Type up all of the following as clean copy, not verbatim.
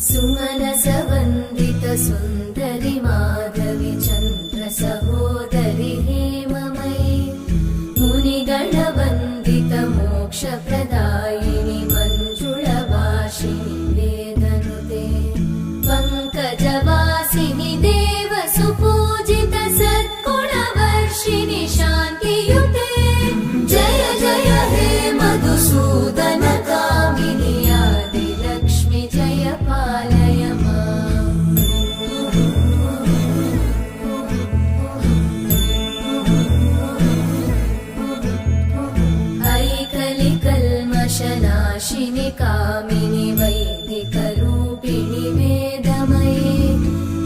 सुमनसवन्दित सुन्दरि माधवि चन्द्र सहोदरि हेममयि मुनिगणवन्दित मोक्षप्रदायिनि मञ्जुळवासिनि वेदनुते पङ्कजवासिनि देव सुपूजित सद्गुणवर्षिणि शान्तियुते जय जय हे मधुसूदन कामिनि आदिलक्ष्मि जय पालय माम् ऐकलिकल्मषनाशिनि कामिनि वैदिकरूपिणि वेदमये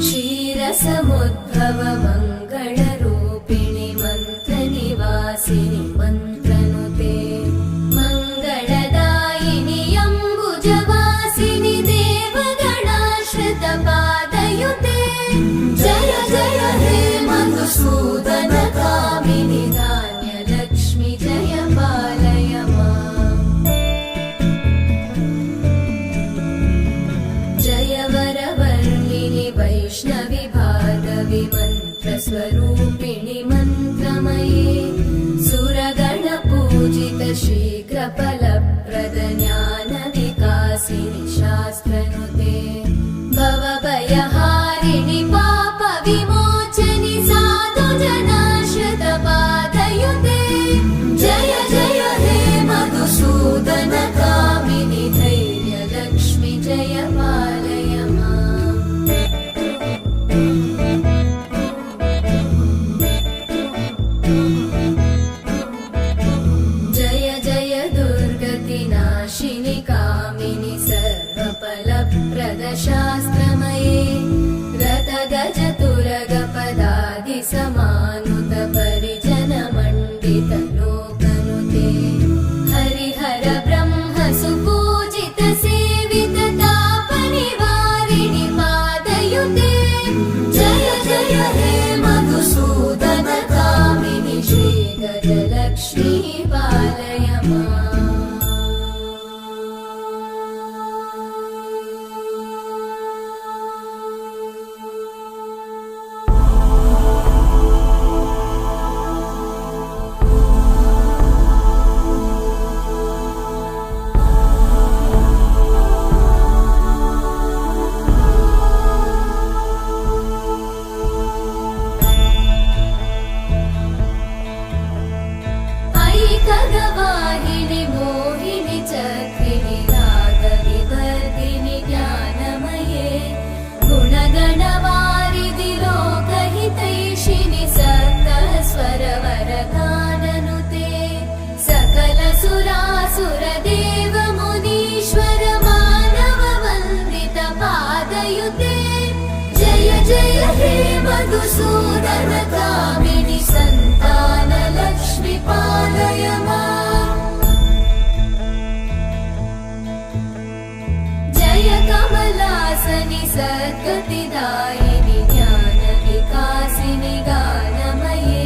क्षीरसमुद्भव मङ्गलरूपिणि मन्त्रनिवासिनि मन्त्रनुते मङ्गलदायिनि अम्बुजवासिनि देवगणाश्रितपादयुते जय जय हे मधुसूदन कामिनि धान्यलक्ष्मि जय पालय माम् जय वरवर्णिनि वैष्णवि भार्गवि मन्त्रस्वरूपिणि मन्त्रमये सुरगणपूजित शीघ्रफलप्रद ज्ञानविकासिनि शास्त्रनुते भवभयहारिणि पापविमोचनि साधुजनाश्रितपादयुते जय जय हे मधुसूदन कामिनि धैर्यलक्ष्मि जय पालय माम् जय जय दुर्गतिनाशिनि कामिनि सर्वफलप्रद शास्त्रमये रथगजतुरगपदादिसमानुत परिजनमण्डित लोकनुते हरिहर ब्रह्म सुपूजित सेवित तापनिवारिणि पादयुते जय जय हे मधुसूदन कामिनि श्रीगजलक्ष्मी पालय माम् ऐकगवाहिनि मोहिनि चक्रिणि रागविवर्धिनि ज्ञानमये गुणगणवारिधि लोकहितैषिणि सप्तस्वरवरगाननुते सकल सुरासुर देव मुनीश्वर मानव वन्दित पादयुते जय जय हे मधुसूदन कामिनि सन्तान लक्ष्मि पालय माम् जय कमलासनि सद्गतिदायिनि ज्ञानविकासिनि गानमये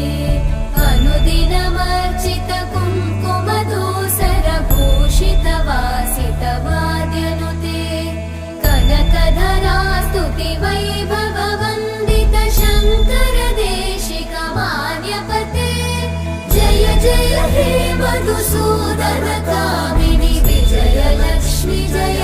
अनुदिनमर्चित कुङ्कुमधूसरभूषित वासित वाद्यनुते कनकधरा स्तुति वैभव वन्दित शङ्कर देशिक मान्यपते जय जय हे मधुसूदन कामिनि विजयलक्ष्मि जय